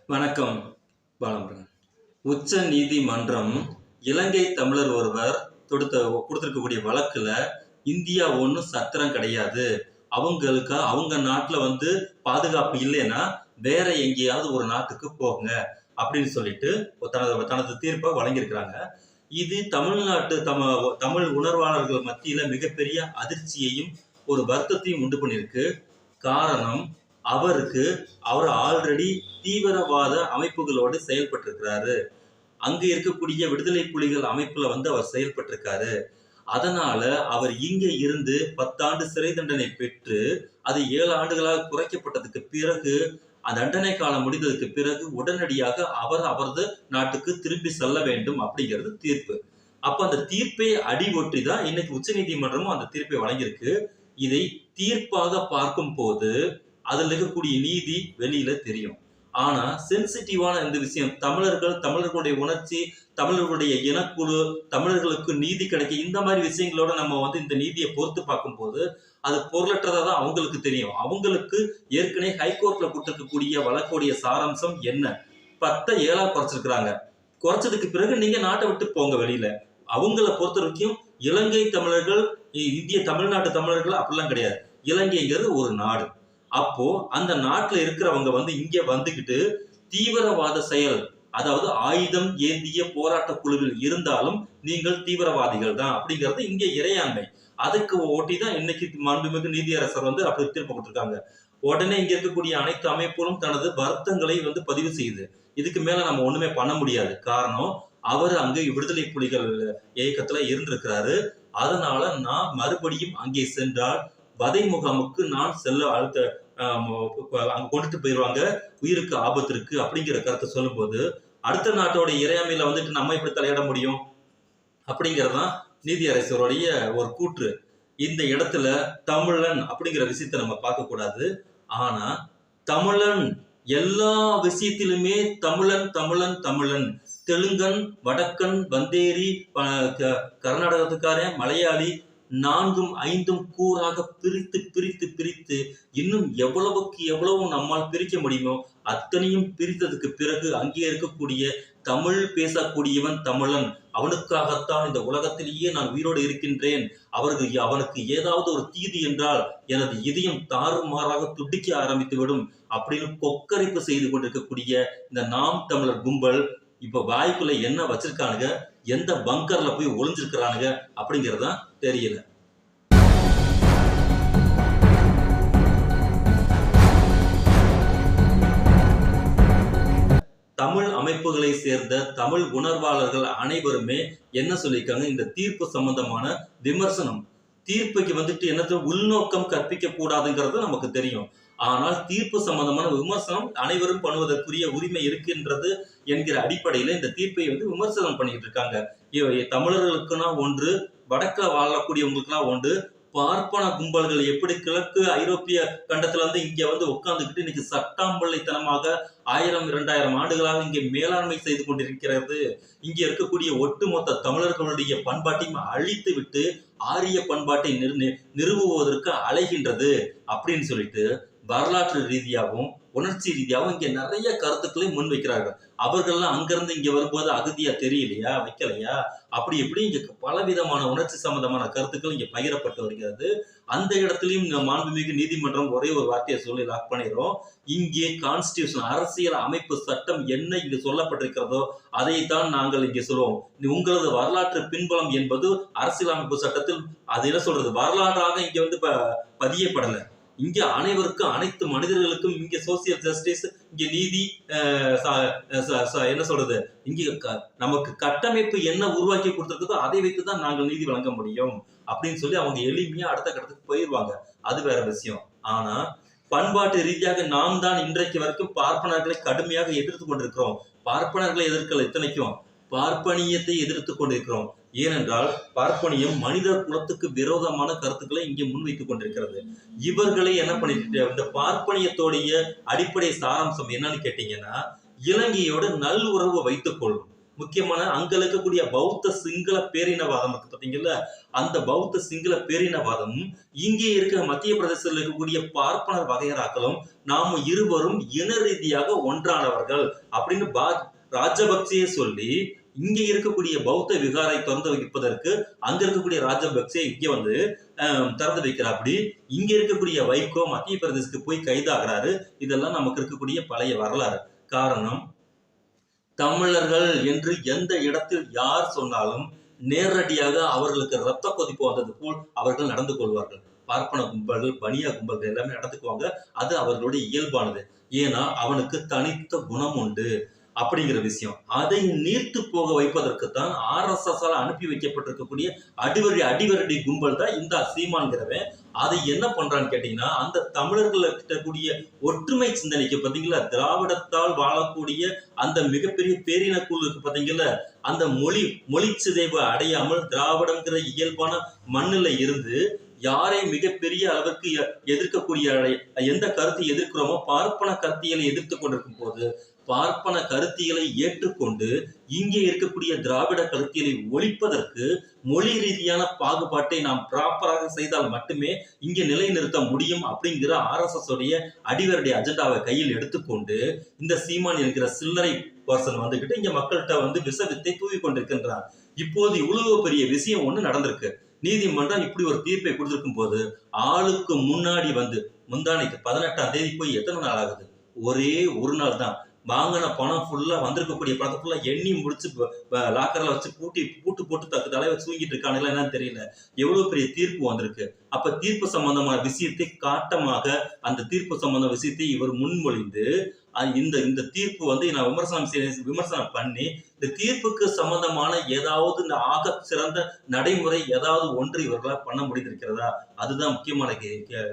வணக்கம் பாலமுருகன். உச்ச நீதிமன்றம் இலங்கை தமிழர் ஒருவர் கொடுத்திருக்கக்கூடிய வழக்குல இந்தியா ஒன்றும் சத்திரம் கிடையாது, அவங்க நாட்டுல பாதுகாப்பு இல்லைன்னா வேற எங்கேயாவது ஒரு நாட்டுக்கு போங்க அப்படின்னு சொல்லிட்டு தனது தீர்ப்பை வழங்கியிருக்கிறாங்க. இது தமிழ் உணர்வாளர்கள் மத்தியில மிகப்பெரிய அதிர்ச்சியையும் ஒரு வருத்தத்தையும் உண்டு பண்ணியிருக்கு. காரணம், அவர் ஆல்ரெடி தீவிரவாத அமைப்புகளோடு செயல்பட்டிருக்கிறாரு. அங்க இருக்கக்கூடிய விடுதலை புலிகள் அமைப்புல அவர் செயல்பட்டிருக்காரு. அதனால அவர் இங்க இருந்து 10 ஆண்டு சிறை தண்டனை பெற்று அது 7 ஆண்டுகளாக குறைக்கப்பட்டதுக்கு பிறகு, அந்த தண்டனை காலம் முடிந்ததுக்கு பிறகு உடனடியாக அவரது நாட்டுக்கு திரும்பி செல்ல வேண்டும் அப்படிங்கிறது தீர்ப்பு. அப்ப அந்த தீர்ப்பை அடி ஒற்றி தான் இன்னைக்கு உச்ச நீதிமன்றமும் அந்த தீர்ப்பை வழங்கியிருக்கு. இதை தீர்ப்பாக பார்க்கும் போது அதுல இருக்கக்கூடிய நீதி வெளியில தெரியும். ஆனா சென்சிட்டிவான இந்த விஷயம், தமிழர்களுடைய உணர்ச்சி, தமிழர்களுடைய இனக்குழு, தமிழர்களுக்கு நீதி கிடைக்க, இந்த மாதிரி விஷயங்களோட நம்ம இந்த நீதியை பொறுத்து பார்க்கும் போது அது பொருளற்றதா தான் அவங்களுக்கு தெரியும். அவங்களுக்கு ஏற்கனவே ஹைகோர்ட்ல கொடுத்திருக்கக்கூடிய வழக்குடைய சாராம்சம் என்ன, 10 7 குறைச்சிருக்கிறாங்க. குறைச்சதுக்கு பிறகு நீங்க நாட்டை விட்டு போங்க வெளியில. அவங்கள பொறுத்த வரைக்கும் இலங்கை தமிழர்கள், இந்திய தமிழ்நாட்டு தமிழர்கள் அப்படிலாம் கிடையாது. இலங்கைங்கிறது ஒரு நாடு. அப்போ அந்த நாட்டுல இருக்கிறவங்க இங்க வந்துகிட்டு தீவிரவாத செயல், அதாவது ஆயுதம் ஏந்திய போராட்ட குழுவில் இருந்தாலும் நீங்கள் தீவிரவாதிகள் தான் அப்படிங்கிறது இங்க இறையாண்மை. அதுக்கு ஒட்டிதான் இன்னைக்கு மாண்புமிகு நீதியரசர் அப்படி தீர்ப்பு கொடுத்திருக்காங்க. உடனே இங்க இருக்கக்கூடிய அனைத்து அமைப்புகளும் தனது வருத்தங்களை பதிவு செய்யுது. இதுக்கு மேல நம்ம ஒண்ணுமே பண்ண முடியாது. காரணம், அவர் அங்க விடுதலை புலிகள் இயக்கத்துல இருந்திருக்கிறாரு. அதனால நான் மறுபடியும் அங்கே சென்றால் வதை முகாமுக்கு நான் செல்ல அங்க கொண்டுட்டு போயிருவாங்க, உயிருக்கு ஆபத்து இருக்கு அப்படிங்கிற கருத்தை சொல்லும் போது அடுத்த நாட்டோட இறையாமையில நம்ம எப்படி தலையிட முடியும் அப்படிங்கறதுதான் நீதியரசருடைய ஒரு கூற்று. இந்த இடத்துல தமிழன் அப்படிங்கிற விஷயத்த நம்ம பார்க்க கூடாது. ஆனா தமிழன் எல்லா விஷயத்திலுமே தமிழன் தமிழன் தமிழன், தெலுங்கன், வடக்கன், பந்தேரி, கர்நாடகத்துக்காரன், மலையாளி, 4ம் 5ம் கூறாக பிரித்து பிரித்து பிரித்து இன்னும் எவ்வளவுக்கு எவ்வளவு நம்மால் பிரிக்க முடியுமோ அத்தனையும் பிரித்ததுக்கு பிறகு அங்கே இருக்கக்கூடிய தமிழ் பேசக்கூடியவன் தமிழன், அவனுக்காகத்தான் இந்த உலகத்திலேயே நான் உயிரோடு இருக்கின்றேன், அவனுக்கு ஏதாவது ஒரு தீது என்றால் எனது இதயம் தாறுமாறாக துடிக்க ஆரம்பித்து விடும் அப்படின்னு கொக்கரிப்பு செய்து கொண்டிருக்கக்கூடிய இந்த நாம் தமிழர் கும்பல் இப்ப வாய்க்குள்ள என்ன வச்சிருக்கானுங்க, எந்த பங்கர்ல போய் ஒளிஞ்சிருக்கிறானுங்க அப்படிங்கறதா தெரியல. தமிழ் அமைப்புகளை சேர்ந்த தமிழ் உணர்வாளர்கள் அனைவருமே என்ன சொல்லியிருக்காங்க, இந்த தீர்ப்பு சம்பந்தமான விமர்சனம், தீர்ப்புக்கு என்னது உள்நோக்கம் கற்பிக்க கூடாதுங்கிறது நமக்கு தெரியும். ஆனால் தீர்ப்பு சம்பந்தமான விமர்சனம் அனைவரும் பண்ணுவதற்குரிய உரிமை இருக்கின்றது என்கிற அடிப்படையில இந்த தீர்ப்பை விமர்சனம் பண்ணிட்டு இருக்காங்க. தமிழர்களுக்குன்னா ஒன்று, வடக்குல வாழக்கூடியவங்களுக்குன்னா ஒன்று, பார்ப்பன கும்பல்கள் எப்படி கிழக்கு ஐரோப்பிய கண்டத்துல இங்க உட்கார்ந்துக்கிட்டு இன்னைக்கு சட்டாம்பள்ளித்தனமாக 1000 2000 ஆண்டுகளாக இங்கே மேலாண்மை செய்து கொண்டிருக்கிறது. இங்க இருக்கக்கூடிய ஒட்டுமொத்த தமிழர்களுடைய பண்பாட்டையும் அழித்து விட்டு ஆரிய பண்பாட்டை நிறுவுவதற்கு அலைகின்றது அப்படின்னு சொல்லிட்டு வரலாற்று ரீதியாகவும் உணர்ச்சி ரீதியாகவும் இங்க நிறைய கருத்துக்களை முன்வைக்கிறார்கள். அவர்கள்லாம் அங்கிருந்து இங்க வரும்போது அகதியா தெரியலையா, வைக்கலையா, அப்படி எப்படி இங்க பலவிதமான உணர்ச்சி சம்பந்தமான கருத்துக்கள் இங்க பகிரப்பட்டு வருகிறது. அந்த இடத்துலயும் மாண்புமிகு நீதிமன்றம் ஒரே ஒரு வார்த்தையை சொல்லி லாக் பண்ணிடுறோம். இங்கே கான்ஸ்டிடியூஷன், அரசியல் அமைப்பு சட்டம் என்ன இங்கு சொல்லப்பட்டிருக்கிறதோ அதைத்தான் நாங்கள் இங்கே சொல்லுவோம். உங்களது வரலாற்று பின்புலம் என்பது அரசியல் அமைப்பு சட்டத்தில் அது என்ன சொல்றது, வரலாறாக இங்க பதியப்படலை. இங்க அனைவருக்கும், அனைத்து மனிதர்களுக்கும் இங்க சோசியல் ஜஸ்டிஸ், இங்க நீதி, என்ன சொல்றது, இங்க நமக்கு கட்டமைப்பு என்ன உருவாக்கி கொடுத்திருக்கோ அதை வைத்துதான் நாங்கள் நீதி வழங்க முடியும் அப்படின்னு சொல்லி அவங்க எளிமையா அடுத்த கட்டத்துக்கு போயிடுவாங்க. அது வேற விஷயம். ஆனா பண்பாட்டு ரீதியாக நாம் தான் இன்றைக்கு வரைக்கும் பார்ப்பனர்களை கடுமையாக எதிர்த்து கொண்டிருக்கிறோம். பார்ப்பனர்களை எதிர்க்கல, இத்தனைக்கும் பார்ப்பனியத்தை எதிர்த்து கொண்டிருக்கிறோம். ஏனென்றால் பார்ப்பனியம் மனித குலத்துக்கு விரோதமான கருத்துக்களை இங்கே முன்வைத்துக் கொண்டிருக்கிறது. இவர்களை என்ன பண்ணிட்டு இந்த பார்ப்பனியத்தோடைய அடிப்படை சாராம்சம் என்னன்னு கேட்டீங்கன்னா, இலங்கையோட நல்லுறவு வைத்துக் கொள்ளும். முக்கியமான அங்க இருக்கக்கூடிய பௌத்த சிங்கள பேரினவாதம் பார்த்தீங்கல்ல, அந்த பௌத்த சிங்கள பேரினவாதம் இங்கே இருக்க மத்திய பிரதேசத்தில் இருக்கக்கூடிய பார்ப்பனர் வகையராக்களும் நாம இருவரும் இன ரீதியாக ஒன்றானவர்கள் அப்படின்னு ராஜபக்சே சொல்லி இங்க இருக்கக்கூடிய பௌத்த விகாரை திறந்து வைப்பதற்கு அங்க இருக்கக்கூடிய ராஜபக்சே இங்க வந்து திறந்து வைக்கிறாப்படி. இங்க இருக்கக்கூடிய வைகோ மத்திய பிரதேசத்துக்கு போய் கைதாகிறாரு. இதெல்லாம் நமக்கு இருக்கக்கூடிய பழைய வரலாறு. காரணம், தமிழர்கள் என்று எந்த இடத்தில் யார் சொன்னாலும் நேரடியாக அவர்களுக்கு ரத்த கொதிப்பு வந்தது போல் அவர்கள் நடந்து கொள்வார்கள். பார்ப்பன கும்பல்கள், பனியா கும்பல்கள் எல்லாமே நடந்துக்குவாங்க. அது அவர்களுடைய இயல்பானது. ஏன்னா அவனுக்கு தனித்த குணம் உண்டு அப்படிங்கிற விஷயம். அதை நீர்த்து போக வைப்பதற்கு தான் RSS அனுப்பி வைக்கப்பட்டிருக்கக்கூடிய அடிவரடி கும்பல் தான் இந்த சீமான்கிறவன். அதை என்ன பண்றான்னு கேட்டீங்கன்னா, அந்த தமிழர்கள் கிட்டக்கூடிய ஒற்றுமை சிந்தனைக்கு பாத்தீங்களா, திராவிடத்தால் வாழக்கூடிய அந்த மிகப்பெரிய பேரினக்குழு இருக்கு பாத்தீங்களா, அந்த மொழி சிதைவு அடையாமல் திராவிடங்கிற இயல்பான மண்ணில இருந்து யாரை மிகப்பெரிய அளவுக்கு எதிர்க்கக்கூடிய எந்த கருத்தை எதிர்க்கிறோமோ பார்ப்பன கருத்தியலை எதிர்த்து கொண்டிருக்கும் போது பார்ப்பன கருத்தியலை ஏற்றுக்கொண்டு இங்கே இருக்கக்கூடிய திராவிட கருத்தியலை ஒழிப்பதற்கு மொழி ரீதியான பாகுபாட்டை நாம் ப்ராப்பராக செய்தால் மட்டுமே இங்கே நிலைநிறுத்த முடியும் அப்படிங்கிற RSS உடைய அடிவருடைய அஜெண்டாவை கையில் எடுத்துக்கொண்டு இந்த சீமான் என்கிற சில்லறை பர்சன் வந்துகிட்டு இங்க மக்கள்கிட்ட வந்து விசவித்தை தூவி கொண்டிருக்கின்றார். இப்போது இவ்வளவு பெரிய விஷயம் ஒண்ணு நடந்திருக்கு. நீதிமன்றம் இப்படி ஒரு தீர்ப்பை கொடுத்திருக்கும் போது ஆளுக்கு முன்னாடி வந்து முந்தானைக்கு 18ஆம் தேதி போய் எத்தனை நாள் ஆகுது? ஒரே ஒரு நாள் தான். வாங்கின பணம் ஃபுல்லா வந்திருக்கக்கூடிய பணத்தை ஃபுல்லா எண்ணி முடிச்சு லாக்கர்ல வச்சு பூட்டு போட்டு தலையை வச்சு தூங்கிட்டு இருக்கானுங்களா என்னன்னு தெரியல. எவ்வளவு பெரிய தீர்ப்பு வந்திருக்கு. அப்ப தீர்ப்பு சம்பந்தமான விஷயத்தை காட்டமாக அந்த தீர்ப்பு சம்பந்த விஷயத்தை இவர் முன்மொழிந்து இந்த தீர்ப்பு வந்து நான் விமர்சனம் பண்ணி இந்த தீர்ப்புக்கு சம்பந்தமான ஏதாவது இந்த ஆக சிறந்த நடைமுறை ஏதாவது ஒன்று இவர்களால் பண்ண முடிந்திருக்கிறதா? அதுதான் முக்கியமான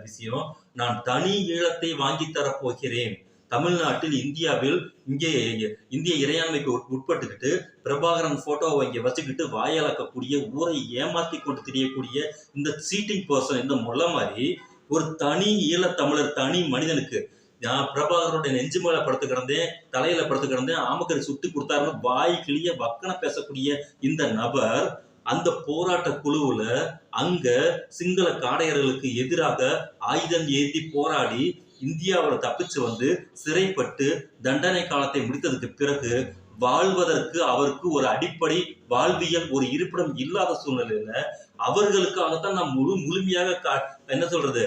விஷயம். நான் தனி ஈழத்தை வாங்கி தரப் போகிறேன். தமிழ்நாட்டில் இந்தியாவில் இந்திய இறையாண்மைக்கு உட்பட்டுக்கிட்டு பிரபாகரன் போட்டோவை இங்க வச்சுக்கிட்டு வாயளக்கக்கூடிய ஊரை ஏமாத்தி கொண்டு தெரியக்கூடிய இந்த சீட்டிங் பர்சன் இந்த முள்ள மாதிரி ஒரு தனி ஈழத்தமிழர் தனி மனிதனுக்கு நான் பிரபாகரோட நெஞ்சு மேல படுத்து கிடந்தேன், தலையில படுத்து கிடந்தேன், ஆமக்கறி சுட்டு கொடுத்தாருன்னு வாய் கிளிய வக்கன பேசக்கூடிய இந்த நபர் அந்த போராட்ட குழுவுல அங்க சிங்கள காடையர்களுக்கு எதிராக ஆயுதம் ஏந்தி போராடி இந்தியாவில் தப்பிச்சு வந்து சிறைப்பட்டு தண்டனை காலத்தை முடித்ததுக்கு பிறகு வாழ்வதற்கு அவருக்கு ஒரு அடிப்படை வாழ்வியல் ஒரு இருப்பிடம் இல்லாத சூழ்நிலையில அவர்களுக்காகத்தான் நான் முழுமையாக என்ன சொல்றது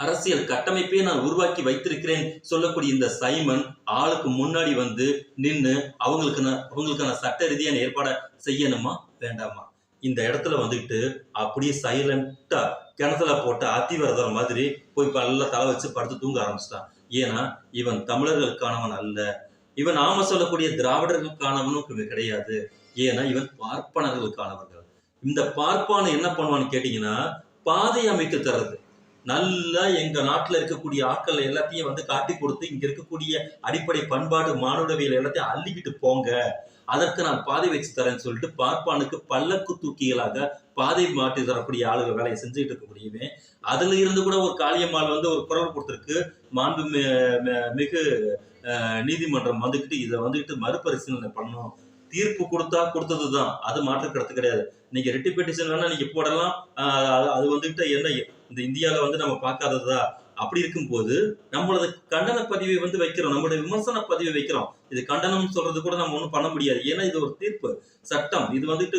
அரசியல் கட்டமைப்பே நான் உருவாக்கி வைத்திருக்கிறேன் சொல்லக்கூடிய இந்த சைமன் ஆளுக்கு முன்னாடி வந்து நின்று அவங்களுக்கான சட்ட ரீதியான ஏற்பாடை செய்யணுமா வேண்டாமா? இந்த இடத்துல வந்துட்டு அப்படியே சைலண்டா கிணத்துல போட்ட அத்திவரதர் மாதிரி போய் நல்லா தலை வச்சு படுத்து தூங்க ஆரம்பிச்சிட்டான். ஏன்னா இவன் தமிழர்களுக்கானவன் அல்ல, இவன் நாம சொல்லக்கூடிய திராவிடர்களுக்கானவனும் கிடையாது. ஏன்னா இவன் பார்ப்பனர்களுக்கானவர்கள். இந்த பார்ப்பான என்ன பண்ணுவான்னு கேட்டீங்கன்னா பாதை அமைக்க தர்றது. நல்லா எங்க நாட்டுல இருக்கக்கூடிய ஆட்கள் எல்லாத்தையும் வந்து காட்டி கொடுத்து இங்க இருக்கக்கூடிய அடிப்படை பண்பாடு மானுடவியல் எல்லாத்தையும் அள்ளிக்கிட்டு போங்க, அதற்கு நான் பாதை வச்சு தரேன்னு சொல்லிட்டு பார்ப்பானுக்கு பல்லக்கு தூக்கிகளாக பாதை மாற்றி தரக்கூடிய ஆளுகள் வேலையை செஞ்சுட்டு இருக்கக்கூடியவே. அதுல இருந்து கூட ஒரு காளியம்மாள் வந்து ஒரு குரல் கொடுத்திருக்கு. மாண்பு மிகு நீதிமன்றம் வந்துகிட்டு இதை வந்துகிட்டு மறுபரிசீலனை பண்ணணும். தீர்ப்பு கொடுத்ததுதான், அது மாற்று கருத்து கிடையாது. நீங்க ரிட் பெட்டிஷன் வேணா நீங்க போடலாம், அது வந்துகிட்ட என்ன இந்த இந்தியாவில வந்து நம்ம பார்க்காததா? அப்படி இருக்கும் போது நம்மளது கண்டன பதிவை வந்து வைக்கிறோம், நம்மளுடைய விமர்சன பதிவை வைக்கிறோம். இது கண்டனம் சொல்றது கூட நம்ம ஒண்ணும் பண்ண முடியாது. ஏன்னா இது ஒரு தீர்ப்பு சட்டம். இது வந்துட்டு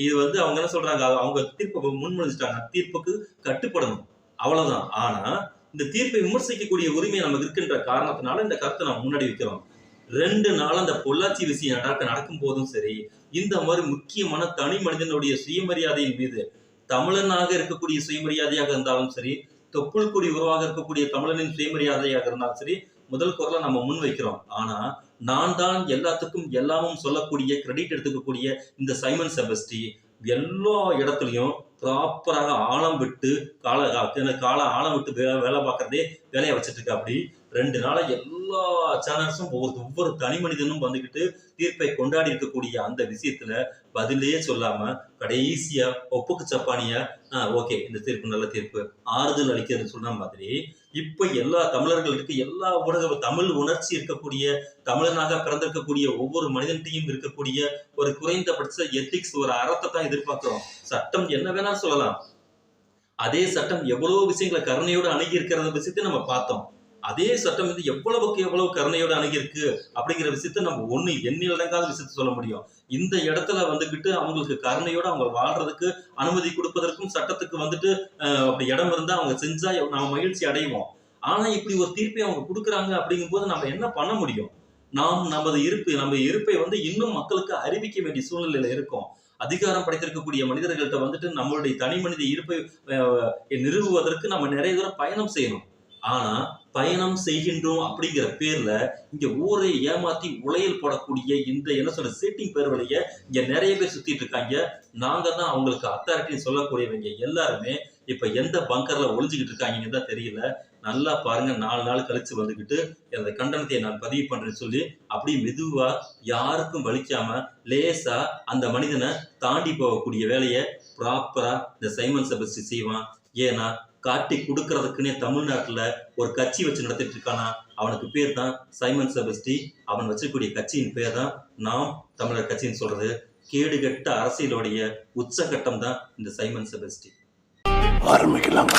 இது வந்து அவங்க என்ன சொல்றாங்க, அவங்க தீர்ப்பை முன்மொழிஞ்சிட்டாங்க, தீர்ப்புக்கு கட்டுப்படணும், அவ்வளவுதான். ஆனா இந்த தீர்ப்பை விமர்சிக்கக்கூடிய உரிமை நமக்கு இருக்கின்ற காரணத்தினால இந்த கருத்தை நம்ம முன்னாடி வைக்கிறோம். 2 நாள் அந்த பொள்ளாச்சி விஷயம் நடக்கும் போதும் சரி, இந்த மாதிரி முக்கியமான தனி மனிதனுடைய சுயமரியாதையின் மீது தமிழனாக இருக்கக்கூடிய சுயமரியாதையாக இருந்தாலும் சரி, தொப்புள் கொடி உருவாக இருக்கக்கூடிய தமிழனின் சுயமரியாதையாக இருந்தாலும் சரி, முதல் குரலை நம்ம முன் வைக்கிறோம். ஆனா நான் தான் எல்லாத்துக்கும் எல்லாமும் சொல்லக்கூடிய கிரெடிட் எடுத்துக்கக்கூடிய இந்த சைமன் செபஸ்டி எல்லா இடத்துலயும் ப்ராப்பராக ஆழம் விட்டு ஆழம் விட்டு வேலை பார்க்கறதே வேலையை வச்சுட்டு இருக்கா. அப்படி 2 நாளா எல்லா சேனல்ஸும் ஒவ்வொரு தனி மனிதனும் வந்துகிட்டு தீர்ப்பை கொண்டாடி இருக்கக்கூடிய அந்த விஷயத்துல பதிலே சொல்லாம கடைசியா ஒப்புக்கு சப்பானியா ஓகே இந்த தீர்ப்பு நல்ல தீர்ப்பு ஆறுதல் அளிக்கிறது சொன்ன மாதிரி இப்ப எல்லா தமிழர்களுக்கு எல்லா ஊடக தமிழ் உணர்ச்சி இருக்கக்கூடிய தமிழனாக பிறந்திருக்கக்கூடிய ஒவ்வொரு மனிதன்ட்டையும் இருக்கக்கூடிய ஒரு குறைந்தபட்ச எத்திக்ஸ் ஒரு அறத்தை தான் எதிர்பார்க்கிறோம். சட்டம் என்ன வேணாலும் சொல்லலாம், அதே சட்டம் எவ்வளவு விஷயங்களை கருணையோடு அணுகி இருக்கிற விஷயத்தை நம்ம பார்த்தோம். அதே சட்டம் வந்து எவ்வளவுக்கு எவ்வளவு கருணையோட அணுகிருக்கு அப்படிங்கிற விஷயத்த நம்ம எண்ணிலடங்காத விஷயத்த சொல்ல முடியும். இந்த இடத்துல வந்துகிட்டு அவங்களுக்கு கருணையோட அவங்க வாழ்றதுக்கு அனுமதி கொடுப்பதற்கும் சட்டத்துக்கு வந்துட்டு அப்படி இடம் இருந்தா அவங்க செஞ்சா நாம மகிழ்ச்சி அடைவோம். ஆனா இப்படி ஒரு தீர்ப்பை அவங்க கொடுக்குறாங்க அப்படிங்கும்போது நம்ம என்ன பண்ண முடியும்? நம்ம இருப்பை வந்து இன்னும் மக்களுக்கு அறிவிக்க வேண்டிய சூழ்நிலையில இருக்கோம். அதிகாரம் படைத்திருக்கக்கூடிய மனிதர்கள்ட்ட வந்துட்டு நம்மளுடைய தனி மனித இருப்பை நிறுவுவதற்கு நம்ம நிறைய தூரம் பயணம் செய்யணும். ஆனா பயணம் செய்கின்றோம் அப்படிங்கிற பேர்ல இங்க ஊரை ஏமாத்தி உளையல் போடக்கூடிய இந்த என்ன சொல்ற சீட்டிங் பேர் வழிய இங்க நிறைய பேர் சுத்திட்டு இருக்காங்க. நாங்க தான் அவங்களுக்கு அத்தாரிட்டின்னு சொல்லக்கூடியவங்க எல்லாருமே இப்ப எந்த பங்கர்ல ஒளிஞ்சுக்கிட்டு இருக்காங்கன்னு தான் தெரியல. நல்லா பாருங்க, 4 நாள் கழிச்சு வந்துகிட்டு அந்த கண்டனத்தை நான் பதிவு பண்றேன்னு சொல்லி அப்படியே மெதுவா யாருக்கும் வலிக்காம லேசா அந்த மனிதனை தாண்டி போகக்கூடிய வேலையை ப்ராப்பரா இந்த சைமன் செபஸ்டி செய்வான். ஏன்னா காட்டி கொடுக்கறதுக்குன்னே தமிழ்நாட்டுல ஒரு கட்சி வச்சு நடத்திட்டு இருக்கானா, அவனுக்கு பேர் தான் சைமன் செபஸ்டி. அவன் வச்சிருக்கக்கூடிய கட்சியின் பேர் தான் நாம் தமிழர் கட்சின்னு சொல்றது. கேடுகட்ட அரசியலுடைய உச்சகட்டம் தான் இந்த சைமன் செபஸ்டி. ஆரம்பிக்கலாம்.